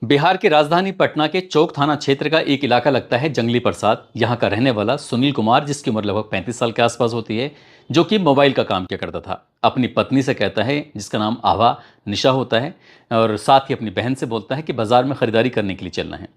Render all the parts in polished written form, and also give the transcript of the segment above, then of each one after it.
बिहार की राजधानी पटना के चौक थाना क्षेत्र का एक इलाका लगता है जंगली प्रसाद। यहाँ का रहने वाला सुनील कुमार, जिसकी उम्र लगभग 35 साल के आसपास होती है, जो कि मोबाइल का काम किया करता था, अपनी पत्नी से कहता है, जिसका नाम आभा निशा होता है, और साथ ही अपनी बहन से बोलता है कि बाजार में खरीदारी करने के लिए चलना है।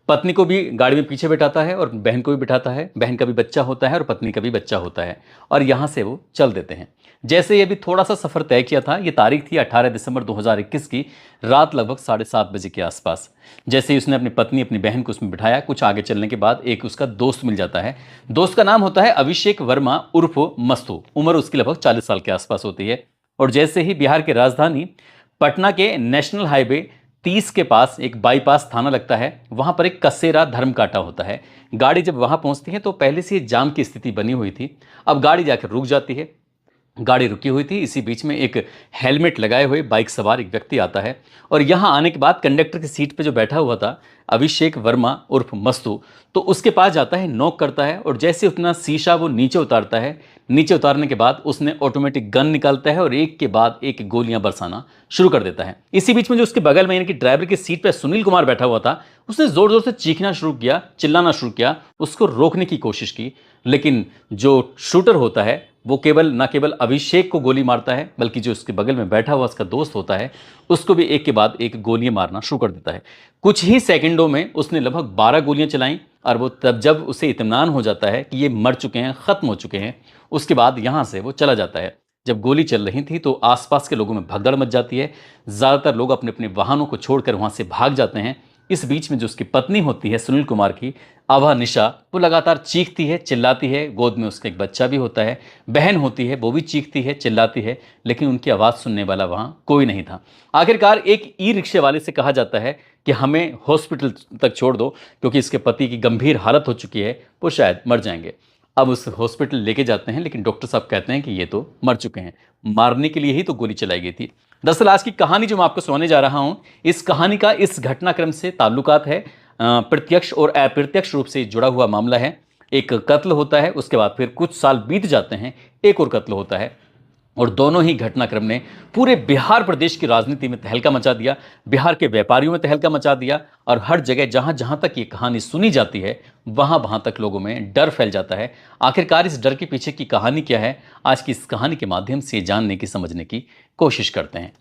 पत्नी को भी गाड़ी में पीछे बिठाता है और बहन को भी बिठाता है। बहन का भी बच्चा होता है और पत्नी का भी बच्चा होता है, और यहाँ से वो चल देते हैं। जैसे ये भी थोड़ा सा सफ़र तय किया था, ये तारीख थी 18 दिसंबर 2021 की, रात लगभग 7:30 बजे के आसपास। जैसे ही उसने अपनी पत्नी अपनी बहन को उसमें बिठाया, कुछ आगे चलने के बाद एक उसका दोस्त मिल जाता है। दोस्त का नाम होता है अभिषेक वर्मा उर्फ मस्तू। उम्र उसकी लगभग 40 साल के आसपास होती है। और जैसे ही बिहार की राजधानी पटना के नेशनल हाईवे 30 के पास एक बाईपास थाना लगता है, वहां पर एक कसेरा धर्म कांटा होता है। गाड़ी जब वहां पहुंचती है तो पहले से ही जाम की स्थिति बनी हुई थी। अब गाड़ी जाकर रुक जाती है। गाड़ी रुकी हुई थी, इसी बीच में एक हेलमेट लगाए हुए बाइक सवार एक व्यक्ति आता है, और यहाँ आने के बाद कंडक्टर की सीट पे जो बैठा हुआ था अभिषेक वर्मा उर्फ मस्तू, तो उसके पास जाता है, नॉक करता है, और जैसे अपना शीशा वो नीचे उतारता है। नीचे उतारने के बाद उसने ऑटोमेटिक गन निकालता है और एक के बाद एक गोलियां बरसाना शुरू कर देता है। इसी बीच में जो उसके बगल में यानी कि ड्राइवर की सीट पर सुनील कुमार बैठा हुआ था, उसने जोर जोर से चीखना शुरू किया, चिल्लाना शुरू किया, उसको रोकने की कोशिश की। लेकिन जो शूटर होता है वो न केवल अभिषेक को गोली मारता है, बल्कि जो उसके बगल में बैठा हुआ उसका दोस्त होता है, उसको भी एक के बाद एक गोलियां मारना शुरू कर देता है। कुछ ही सेकंडों में उसने लगभग 12 गोलियां चलाईं, और वो तब जब उसे इत्मीनान हो जाता है कि ये मर चुके हैं, खत्म हो चुके हैं, उसके बाद यहां से वो चला जाता है। जब गोली चल रही थी तो आसपास के लोगों में भगदड़ मच जाती है। ज़्यादातर लोग अपने अपने वाहनों को छोड़कर वहां से भाग जाते हैं। इस बीच में जो उसकी पत्नी होती है सुनील कुमार की, आभा निशा, वो लगातार चीखती है, चिल्लाती है। गोद में उसका एक बच्चा भी होता है। बहन होती है, वो भी चीखती है, चिल्लाती है, लेकिन उनकी आवाज़ सुनने वाला वहाँ कोई नहीं था। आखिरकार एक ई रिक्शे वाले से कहा जाता है कि हमें हॉस्पिटल तक छोड़ दो, क्योंकि इसके पति की गंभीर हालत हो चुकी है, वो शायद मर जाएंगे। अब उस हॉस्पिटल लेके जाते हैं, लेकिन डॉक्टर साहब कहते हैं कि ये तो मर चुके हैं, मारने के लिए ही तो गोली चलाई गई थी। दरअसल आज की कहानी जो मैं आपको सुनाने जा रहा हूं, इस कहानी का इस घटनाक्रम से ताल्लुकात है। प्रत्यक्ष और अप्रत्यक्ष रूप से जुड़ा हुआ मामला है। एक कत्ल होता है, उसके बाद फिर कुछ साल बीत जाते हैं, एक और कत्ल होता है, और दोनों ही घटनाक्रम ने पूरे बिहार प्रदेश की राजनीति में तहलका मचा दिया, बिहार के व्यापारियों में तहलका मचा दिया, और हर जगह जहां जहां तक ये कहानी सुनी जाती है वहां वहां तक लोगों में डर फैल जाता है। आखिरकार इस डर के पीछे की कहानी क्या है, आज की इस कहानी के माध्यम से जानने की, समझने की कोशिश करते हैं।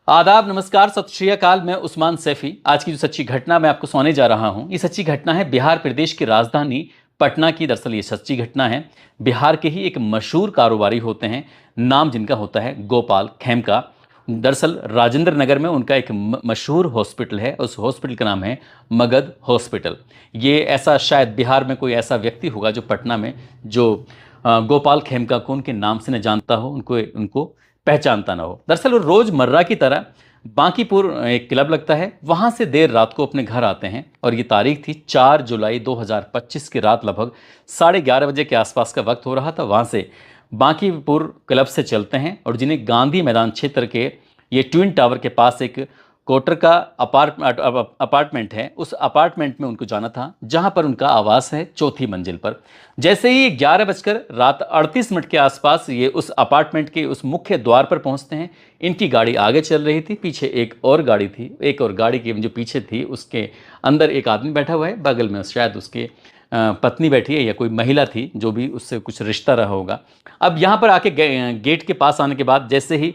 आदाब, नमस्कार, सत श्री अकाल। मैं उस्मान सैफी। आज की जो सच्ची घटना मैं आपको सुनाने जा रहा हूं, ये सच्ची घटना है बिहार प्रदेश की राजधानी पटना की। दरअसल ये सच्ची घटना है। बिहार के ही एक मशहूर कारोबारी होते हैं, नाम जिनका होता है गोपाल खेमका। दरअसल राजेंद्र नगर में उनका एक मशहूर हॉस्पिटल है, उस हॉस्पिटल का नाम है मगध हॉस्पिटल। ये ऐसा शायद बिहार में कोई ऐसा व्यक्ति होगा जो पटना में जो गोपाल खेमका को उनके नाम से न जानता हो, उनको उनको पहचानता ना हो। दरअसल वो रोज़मर्रा की तरह बांकीपुर एक क्लब लगता है, वहाँ से देर रात को अपने घर आते हैं, और ये तारीख थी 4 जुलाई 2025 की रात, लगभग 11:30 बजे के आसपास का वक्त हो रहा था। वहाँ से बांकीपुर क्लब से चलते हैं, और जिन्हें गांधी मैदान क्षेत्र के ये ट्विन टावर के पास एक कोटर का अपार्टमेंट है, उस अपार्टमेंट में उनको जाना था, जहां पर उनका आवास है 4थी मंजिल पर। जैसे ही 11:38 के आसपास ये उस अपार्टमेंट के उस मुख्य द्वार पर पहुंचते हैं, इनकी गाड़ी आगे चल रही थी, पीछे एक और गाड़ी थी। एक और गाड़ी की जो पीछे थी उसके अंदर एक आदमी बैठा हुआ है, बगल में शायद उसके पत्नी बैठी है या कोई महिला थी, जो भी उससे कुछ रिश्ता रहा होगा। अब यहाँ पर आके गेट के पास आने के बाद जैसे ही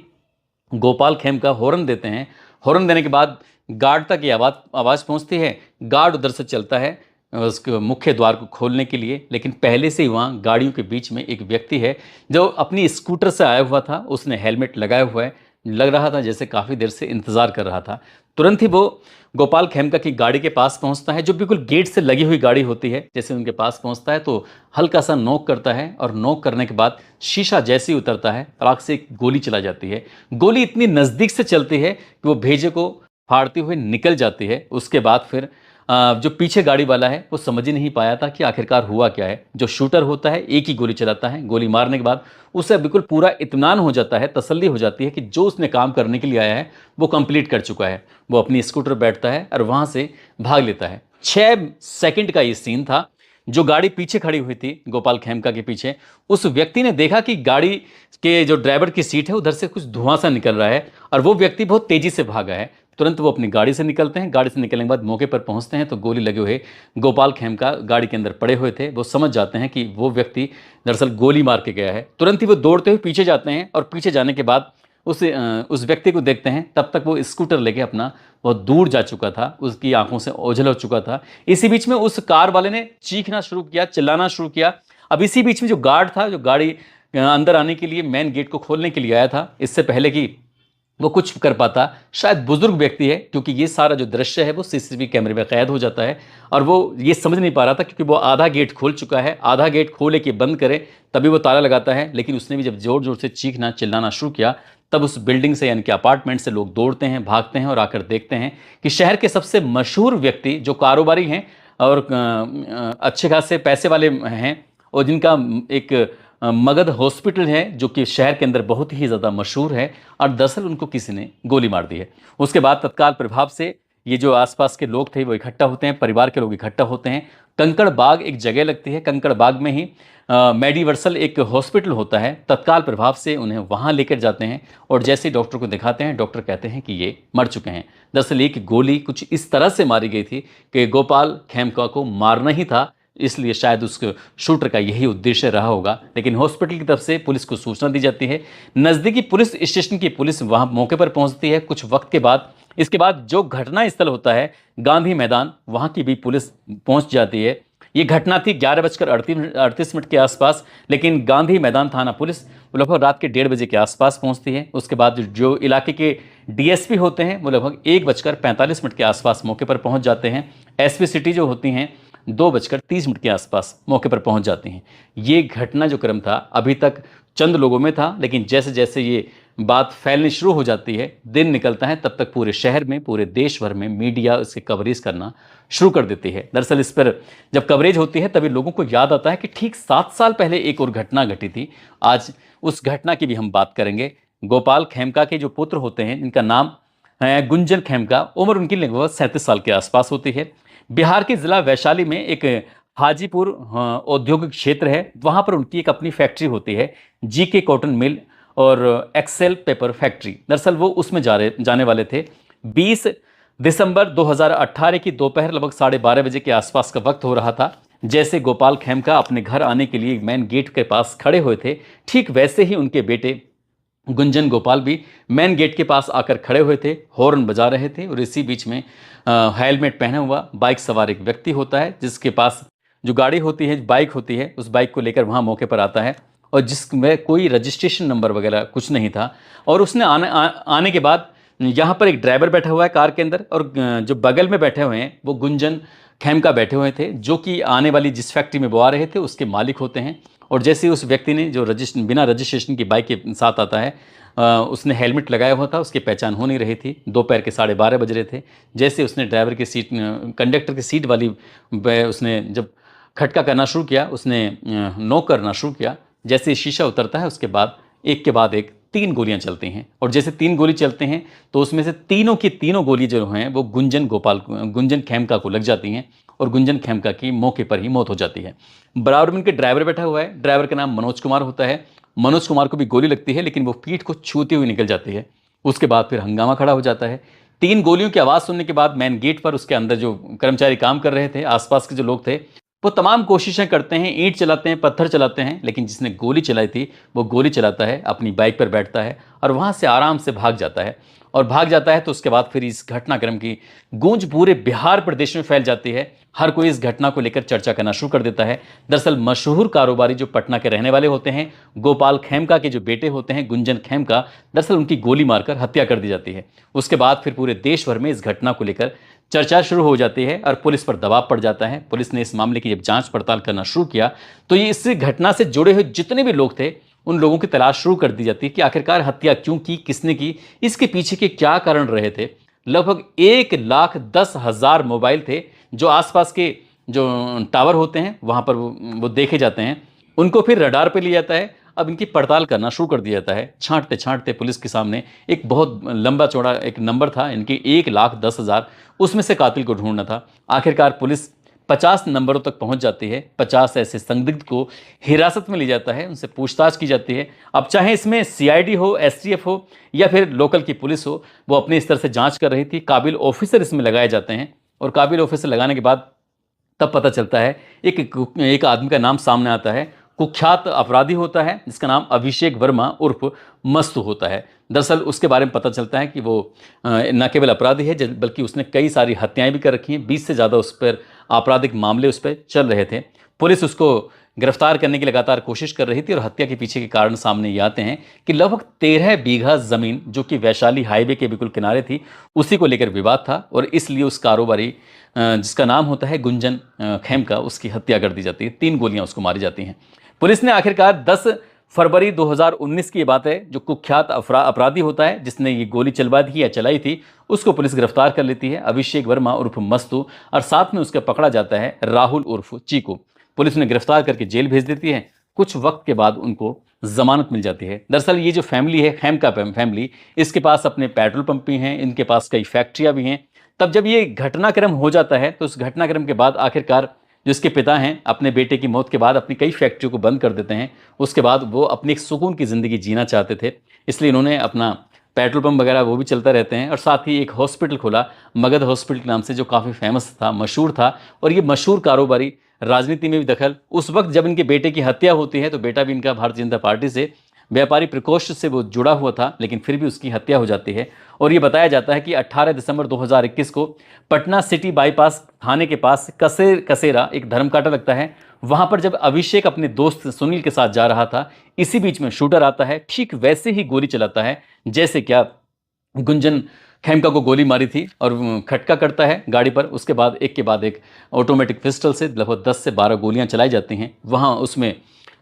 गोपाल खेमका हॉर्न देते हैं, हॉर्न देने के बाद गार्ड तक ये आवाज़ पहुंचती है। गार्ड उधर से चलता है उसके मुख्य द्वार को खोलने के लिए, लेकिन पहले से ही वहाँ गाड़ियों के बीच में एक व्यक्ति है जो अपनी स्कूटर से आया हुआ था। उसने हेलमेट लगाया हुआ है, लग रहा था जैसे काफ़ी देर से इंतज़ार कर रहा था। तुरंत ही वो गोपाल खेमका की गाड़ी के पास पहुंचता है, जो बिल्कुल गेट से लगी हुई गाड़ी होती है। जैसे उनके पास पहुंचता है तो हल्का सा नॉक करता है, और नॉक करने के बाद शीशा जैसे ही उतरता है, तड़ाक से एक गोली चला जाती है। गोली इतनी नज़दीक से चलती है कि वो भेजे को फाड़ते हुए निकल जाती है। उसके बाद फिर जो पीछे गाड़ी वाला है वो समझ ही नहीं पाया था कि आखिरकार हुआ क्या है। जो शूटर होता है एक ही गोली चलाता है। गोली मारने के बाद उसे बिल्कुल पूरा इत्मीनान हो जाता है, तसल्ली हो जाती है कि जो उसने काम करने के लिए आया है वो कंप्लीट कर चुका है। वो अपनी स्कूटर बैठता है और वहाँ से भाग लेता है। 6 सेकंड का ये सीन था। जो गाड़ी पीछे खड़ी हुई थी गोपाल खेमका के पीछे, उस व्यक्ति ने देखा कि गाड़ी के जो ड्राइवर की सीट है उधर से कुछ धुआं सा निकल रहा है, और वो व्यक्ति बहुत तेजी से भागा है। तुरंत वो अपनी गाड़ी से निकलते हैं। गाड़ी से निकलने के बाद मौके पर पहुंचते हैं तो गोली लगे हुए गोपाल खेमका गाड़ी के अंदर पड़े हुए थे। वो समझ जाते हैं कि वो व्यक्ति दरअसल गोली मार के गया है। तुरंत ही वो दौड़ते हुए पीछे जाते हैं और पीछे जाने के बाद उस व्यक्ति को देखते हैं। तब तक वो स्कूटर लेके अपना बहुत दूर जा चुका था, उसकी आंखों से ओझल हो चुका था। इसी बीच में उस कार वाले ने चीखना शुरू किया, चिल्लाना शुरू किया। अब इसी बीच में जो गार्ड था, जो गाड़ी अंदर आने के लिए मेन गेट को खोलने के लिए आया था, इससे पहले कि वो कुछ कर पाता, शायद बुजुर्ग व्यक्ति है, क्योंकि ये सारा जो दृश्य है वो सीसीटीवी कैमरे में कैद हो जाता है और वो ये समझ नहीं पा रहा था, क्योंकि वो आधा गेट खोल चुका है। आधा गेट खोले कि बंद करे तभी वो ताला लगाता है, लेकिन उसने भी जब जोर जोर से चीखना चिल्लाना शुरू किया तब उस बिल्डिंग से यानी कि अपार्टमेंट से लोग दौड़ते हैं, भागते हैं और आकर देखते हैं कि शहर के सबसे मशहूर व्यक्ति जो कारोबारी हैं और अच्छे खासे पैसे वाले हैं और जिनका एक मगध हॉस्पिटल है जो कि शहर के अंदर बहुत ही ज़्यादा मशहूर है, और दरअसल उनको किसी ने गोली मार दी है। उसके बाद तत्काल प्रभाव से ये जो आसपास के लोग थे वो इकट्ठा होते हैं, परिवार के लोग इकट्ठा होते हैं। कंकड़ बाग एक जगह लगती है, कंकड़ बाग में ही मेडिवर्सल एक हॉस्पिटल होता है। तत्काल प्रभाव से उन्हें वहाँ लेकर जाते हैं और जैसे ही डॉक्टर को दिखाते हैं, डॉक्टर कहते हैं कि ये मर चुके हैं। दरअसल एक गोली कुछ इस तरह से मारी गई थी कि गोपाल खेमका को मारना ही था, इसलिए शायद उस शूटर का यही उद्देश्य रहा होगा। लेकिन हॉस्पिटल की तरफ से पुलिस को सूचना दी जाती है। नज़दीकी पुलिस स्टेशन की पुलिस वहाँ मौके पर पहुँचती है कुछ वक्त के बाद। इसके बाद जो घटना स्थल होता है गांधी मैदान, वहाँ की भी पुलिस पहुँच जाती है। ये घटना थी 11:38 के आसपास, लेकिन गांधी मैदान थाना पुलिस लगभग रात के 1:30 बजे के आसपास पहुंचती है। उसके बाद जो इलाके के डीएसपी होते हैं वो लगभग 1:45 के आसपास मौके पर पहुंच जाते हैं। एसपी सिटी जो होती हैं 2:30 के आसपास मौके पर पहुंच जाती हैं। ये घटना जो क्रम था अभी तक चंद लोगों में था, लेकिन जैसे जैसे ये बात फैलनी शुरू हो जाती है, दिन निकलता है, तब तक पूरे शहर में, पूरे देश भर में मीडिया इसकी कवरेज करना शुरू कर देती है। दरअसल इस पर जब कवरेज होती है तभी लोगों को याद आता है कि ठीक 7 साल पहले एक और घटना घटी थी। आज उस घटना की भी हम बात करेंगे। गोपाल खेमका के जो पुत्र होते हैं, इनका नाम है गुंजन खेमका, उम्र उनकी लगभग 37 साल के आसपास होती है। बिहार के जिला वैशाली में एक हाजीपुर औद्योगिक क्षेत्र है, वहाँ पर उनकी एक अपनी फैक्ट्री होती है, जीके कॉटन मिल और एक्सेल पेपर फैक्ट्री। दरअसल वो उसमें जाने वाले थे। 20 दिसंबर 2018 की दोपहर लगभग 12:30 बजे के आसपास का वक्त हो रहा था। जैसे गोपाल खेमका अपने घर आने के लिए मेन गेट के पास खड़े हुए थे, ठीक वैसे ही उनके बेटे गुंजन गोपाल भी मेन गेट के पास आकर खड़े हुए थे, हॉर्न बजा रहे थे। और इसी बीच में हेलमेट पहना हुआ बाइक सवार एक व्यक्ति होता है, जिसके पास जो गाड़ी होती है, बाइक होती है, उस बाइक को लेकर वहाँ मौके पर आता है और जिसमें कोई रजिस्ट्रेशन नंबर वगैरह कुछ नहीं था। और उसने आने के बाद यहाँ पर एक ड्राइवर बैठा हुआ है कार के अंदर, और जो बगल में बैठे हुए हैं वो गुंजन खेमका बैठे हुए थे, जो कि आने वाली जिस फैक्ट्री में वो आ रहे थे उसके मालिक होते हैं। और जैसे ही उस व्यक्ति ने जो बिना रजिस्ट्रेशन की बाइक के साथ आता है, उसने हेलमेट लगाया हुआ था, उसकी पहचान हो नहीं रही थी। दोपहर के 12:30 बज रहे थे। जैसे उसने ड्राइवर की सीट, कंडक्टर की सीट वाली उसने जब खटका करना शुरू किया, उसने नॉक करना शुरू किया। जैसे शीशा उतरता है उसके बाद एक के बाद एक 3 गोलियां चलती हैं, और जैसे 3 गोली चलते हैं तो उसमें से तीनों की तीनों गोली जो हैं वो गुंजन खेमका को लग जाती हैं और गुंजन खेमका की मौके पर ही मौत हो जाती है। बराबर में उनके ड्राइवर बैठा हुआ है, ड्राइवर का नाम मनोज कुमार होता है। मनोज कुमार को भी गोली लगती है, लेकिन वो पीठ को छूती हुई निकल जाती है। उसके बाद फिर हंगामा खड़ा हो जाता है। 3 गोलियों की आवाज़ सुनने के बाद मेन गेट पर उसके अंदर जो कर्मचारी काम कर रहे थे, आसपास के जो लोग थे, वो तमाम कोशिशें करते हैं, ईंट चलाते हैं, पत्थर चलाते हैं, लेकिन जिसने गोली चलाई थी वो गोली चलाता है, अपनी बाइक पर बैठता है और वहाँ से आराम से भाग जाता है। और भाग जाता है तो उसके बाद फिर इस घटनाक्रम की गूंज पूरे बिहार प्रदेश में फैल जाती है। हर कोई इस घटना को लेकर चर्चा करना शुरू कर देता है। दरअसल मशहूर कारोबारी जो पटना के रहने वाले होते हैं, गोपाल खेमका के जो बेटे होते हैं गुंजन खेमका, दरअसल उनकी गोली मारकर हत्या कर दी जाती है। उसके बाद फिर पूरे देश भर में इस घटना को लेकर चर्चा शुरू हो जाती है और पुलिस पर दबाव पड़ जाता है। पुलिस ने इस मामले की जब जांच पड़ताल करना शुरू किया तो ये इस घटना से जुड़े हुए जितने भी लोग थे उन लोगों की तलाश शुरू कर दी जाती है कि आखिरकार हत्या क्यों की, किसने की, इसके पीछे के क्या कारण रहे थे। लगभग 1,10,000 मोबाइल थे जो आसपास के जो टावर होते हैं वहाँ पर वो देखे जाते हैं, उनको फिर रडार पे लिया जाता है। अब इनकी पड़ताल करना शुरू कर दिया जाता है। छांटते छांटते पुलिस के सामने एक बहुत लंबा चौड़ा एक नंबर था, इनकी 1,10,000, उसमें से कातिल को ढूंढना था। आखिरकार पुलिस 50 नंबरों तक पहुंच जाती है। 50 ऐसे संदिग्ध को हिरासत में ली जाता है, उनसे पूछताछ की जाती है। अब चाहे इसमें सीआईडी हो, एसटीएफ हो या फिर लोकल की पुलिस हो, वो अपने स्तर से जांच कर रही थी। काबिल ऑफिसर इसमें लगाए जाते हैं और काबिल ऑफिसर लगाने के बाद तब पता चलता है एक आदमी का नाम सामने आता है। कुख्यात अपराधी होता है जिसका नाम अभिषेक वर्मा उर्फ मस्तू होता है। दरअसल उसके बारे में पता चलता है कि वो न केवल अपराधी है बल्कि उसने कई सारी हत्याएं भी कर रखी हैं। 20 से ज़्यादा उस पर आपराधिक मामले उस पर चल रहे थे। पुलिस उसको गिरफ्तार करने की लगातार कोशिश कर रही थी और हत्या के पीछे के कारण सामने ये आते हैं कि लगभग 13 बीघा जमीन जो कि वैशाली हाईवे के बिल्कुल किनारे थी, उसी को लेकर विवाद था और इसलिए उस कारोबारी जिसका नाम होता है गुंजन खेमका, उसकी हत्या कर दी जाती है। 3 गोलियां उसको मारी जाती हैं। पुलिस ने आखिरकार 10 फरवरी 2019 की बात है, जो कुख्यात अपराधी होता है जिसने ये गोली चलवा दी या चलाई थी, उसको पुलिस गिरफ्तार कर लेती है, अभिषेक वर्मा उर्फ मस्तू, और साथ में उसका पकड़ा जाता है राहुल उर्फ चीकू। पुलिस ने गिरफ्तार करके जेल भेज देती है। कुछ वक्त के बाद उनको जमानत मिल जाती है। दरअसल ये जो फैमिली है, खेमका फैमिली, इसके पास अपने पेट्रोल पंप भी हैं, इनके पास कई फैक्ट्रियां भी हैं। तब जब ये घटनाक्रम हो जाता है तो उस घटनाक्रम के बाद आखिरकार जो इसके पिता हैं, अपने बेटे की मौत के बाद अपनी कई फैक्ट्रियों को बंद कर देते हैं। उसके बाद वो अपनी एक सुकून की ज़िंदगी जीना चाहते थे, इसलिए इन्होंने अपना पेट्रोल पंप वगैरह वो भी चलता रहते हैं और साथ ही एक हॉस्पिटल खोला, मगध हॉस्पिटल के नाम से, जो काफ़ी फेमस था, मशहूर था। और ये मशहूर कारोबारी राजनीति में भी दखल। उस वक्त जब इनके बेटे की हत्या होती है तो बेटा भी इनका भारतीय जनता पार्टी से, व्यापारी प्रकोष्ठ से वो जुड़ा हुआ था, लेकिन फिर भी उसकी हत्या हो जाती है। और ये बताया जाता है कि 18 दिसंबर 2021 को पटना सिटी बाईपास थाने के पास कसेरा एक धर्मकांटा लगता है। वहां पर जब अभिषेक अपने दोस्त सुनील के साथ जा रहा था, इसी बीच में शूटर आता है, ठीक वैसे ही गोली चलाता है जैसे क्या गुंजन खेमका को गोली मारी थी, और खटका करता है गाड़ी पर। उसके बाद एक ऑटोमेटिक पिस्टल से लगभग 10 से 12 गोलियां चलाई जाती हैं। वहां उसमें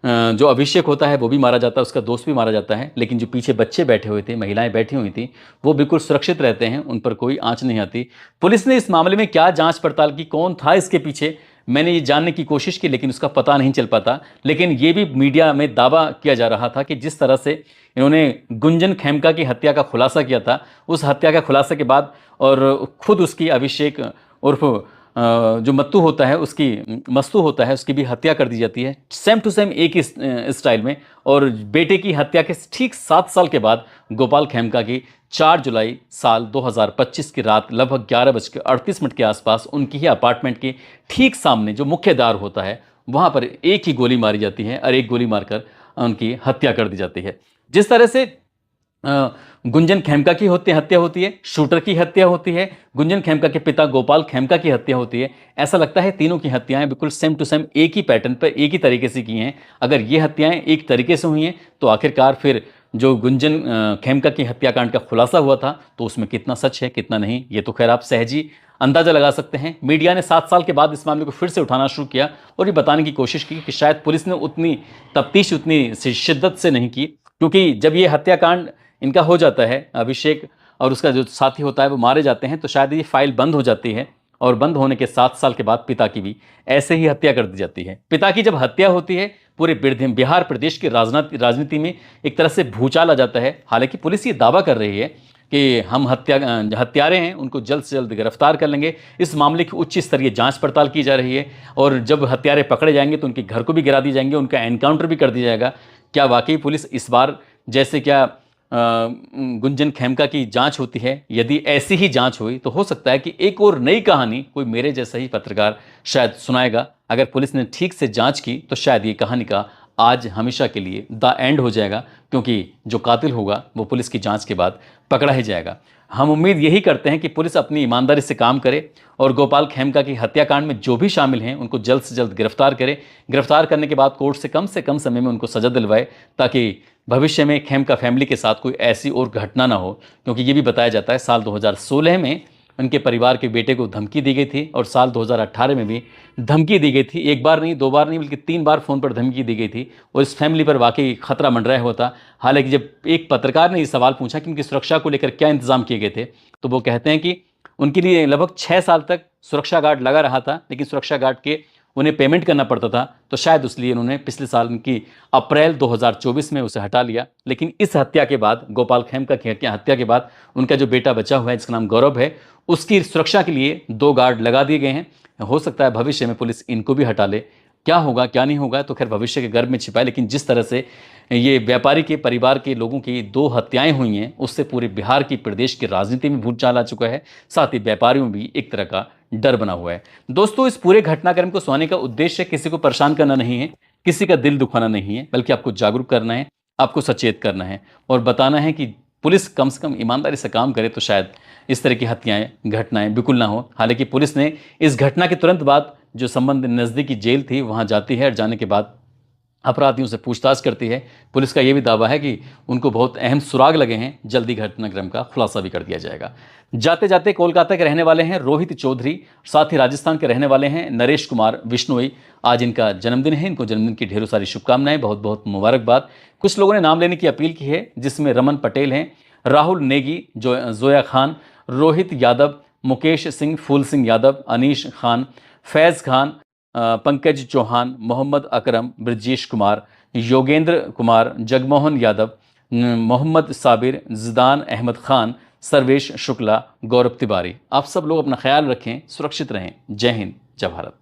जो अभिषेक होता है वो भी मारा जाता है, उसका दोस्त भी मारा जाता है, लेकिन जो पीछे बच्चे बैठे हुए थे, महिलाएं बैठी हुई थी, वो बिल्कुल सुरक्षित रहते हैं, उन पर कोई आंच नहीं आती। पुलिस ने इस मामले में क्या जांच पड़ताल की, कौन था इसके पीछे, मैंने ये जानने की कोशिश की, लेकिन उसका पता नहीं चल पाता। लेकिन ये भी मीडिया में दावा किया जा रहा था कि जिस तरह से इन्होंने गुंजन खेमका की हत्या का खुलासा किया था, उस हत्या का खुलासा के बाद और खुद उसकी अभिषेक उर्फ जो मस्तू होता है उसकी भी हत्या कर दी जाती है, सेम टू सेम एक ही स्टाइल में। और बेटे की हत्या के ठीक 7 साल के बाद गोपाल खेमका की 4 जुलाई साल 2025 की रात लगभग 11:38 के आसपास उनकी ही अपार्टमेंट के ठीक सामने जो मुख्य द्वार होता है, वहाँ पर एक ही गोली मारी जाती है और एक गोली मारकर उनकी हत्या कर दी जाती है। जिस तरह से गुंजन खेमका की हत्या होती है, शूटर की हत्या होती है, गुंजन खेमका के पिता गोपाल खेमका की हत्या होती है, ऐसा लगता है तीनों की हत्याएं बिल्कुल सेम टू सेम एक ही पैटर्न पर, एक ही तरीके से की हैं। अगर ये हत्याएं एक तरीके से हुई हैं तो आखिरकार फिर जो गुंजन खेमका की हत्याकांड का खुलासा हुआ था तो उसमें कितना सच है कितना नहीं, ये तो खैर आप सहज ही अंदाजा लगा सकते हैं। मीडिया ने 7 साल के बाद इस मामले को फिर से उठाना शुरू किया और ये बताने की कोशिश की कि शायद पुलिस ने उतनी तफ्तीश उतनी शिद्दत से नहीं की, क्योंकि जब ये हत्याकांड इनका हो जाता है, अभिषेक और उसका जो साथी होता है वो मारे जाते हैं, तो शायद ये फाइल बंद हो जाती है। और बंद होने के 7 साल के बाद पिता की भी ऐसे ही हत्या कर दी जाती है। पिता की जब हत्या होती है, पूरे बिहार प्रदेश की राजनीति में एक तरह से भूचाल आ जाता है। हालांकि पुलिस ये दावा कर रही है कि हम हत्यारे हैं, उनको जल्द से जल्द गिरफ्तार कर लेंगे। इस मामले की उच्च स्तरीय जांच पड़ताल की जा रही है और जब हत्यारे पकड़े जाएंगे तो उनके घर को भी गिरा दिए जाएंगे, उनका एनकाउंटर भी कर दिया जाएगा। क्या वाकई पुलिस इस बार जैसे क्या गुंजन खेमका की जांच होती है, यदि ऐसी ही जांच हुई तो हो सकता है कि एक और नई कहानी कोई मेरे जैसा ही पत्रकार शायद सुनाएगा। अगर पुलिस ने ठीक से जांच की तो शायद ये कहानी का आज हमेशा के लिए द एंड हो जाएगा, क्योंकि जो कातिल होगा वो पुलिस की जांच के बाद पकड़ा ही जाएगा। हम उम्मीद यही करते हैं कि पुलिस अपनी ईमानदारी से काम करे और गोपाल खेमका की हत्याकांड में जो भी शामिल हैं उनको जल्द से जल्द गिरफ्तार करे। गिरफ्तार करने के बाद कोर्ट से कम समय में उनको सजा दिलवाए, ताकि भविष्य में खेमका फैमिली के साथ कोई ऐसी और घटना ना हो। क्योंकि ये भी बताया जाता है साल 2016 में उनके परिवार के बेटे को धमकी दी गई थी और साल 2018 में भी धमकी दी गई थी। एक बार नहीं, 2 बार नहीं, बल्कि 3 बार फ़ोन पर धमकी दी गई थी और इस फैमिली पर वाकई खतरा मंडराया हुआ था। हालांकि जब एक पत्रकार ने ये सवाल पूछा कि उनकी सुरक्षा को लेकर क्या इंतजाम किए गए थे, तो वो कहते हैं कि उनके लिए लगभग 6 साल तक सुरक्षा गार्ड लगा रहा था, लेकिन सुरक्षा गार्ड के उन्हें पेमेंट करना पड़ता था, तो शायद इसलिए उन्होंने पिछले साल की अप्रैल 2024 में उसे हटा लिया। लेकिन इस हत्या के बाद, गोपाल खेमका की हत्या के बाद, उनका जो बेटा बचा हुआ है जिसका नाम गौरव है, उसकी सुरक्षा के लिए 2 गार्ड लगा दिए गए हैं। हो सकता है भविष्य में पुलिस इनको भी हटा ले। क्या होगा क्या नहीं होगा तो खैर भविष्य के गर्भ में छिपा है, लेकिन जिस तरह से ये व्यापारी के परिवार के लोगों की 2 हत्याएं हुई हैं, उससे पूरे बिहार की, प्रदेश की राजनीति में भूचाल आ चुका है। साथ ही व्यापारियों में भी एक तरह का डर बना हुआ है। दोस्तों, इस पूरे घटनाक्रम को सुनाने का उद्देश्य किसी को परेशान करना नहीं है, किसी का दिल दुखाना नहीं है, बल्कि आपको जागरूक करना है, आपको सचेत करना है और बताना है कि पुलिस कम से कम ईमानदारी से काम करे तो शायद इस तरह की हत्याएं, घटनाएं बिल्कुल ना हो। हालांकि पुलिस ने इस घटना के तुरंत बाद जो संबंध नज़दीकी जेल थी वहां जाती है और जाने के बाद अपराधियों से पूछताछ करती है। पुलिस का यह भी दावा है कि उनको बहुत अहम सुराग लगे हैं, जल्दी घटनाक्रम का खुलासा भी कर दिया जाएगा। जाते जाते कोलकाता के रहने वाले हैं रोहित चौधरी, साथ ही राजस्थान के रहने वाले हैं नरेश कुमार बिश्नोई। आज इनका जन्मदिन है, इनको जन्मदिन की ढेरों सारी शुभकामनाएं, बहुत बहुत मुबारकबाद। कुछ लोगों ने नाम लेने की अपील की है, जिसमें रमन पटेल हैं, राहुल नेगी, जोया खान, रोहित यादव, मुकेश सिंह, फूल सिंह यादव, अनीश खान, फैज़ खान, पंकज चौहान, मोहम्मद अकरम, ब्रजेश कुमार, योगेंद्र कुमार, जगमोहन यादव, मोहम्मद साबिर, जिदान अहमद खान, सर्वेश शुक्ला, गौरव तिवारी। आप सब लोग अपना ख्याल रखें, सुरक्षित रहें। जय हिंद, जय भारत।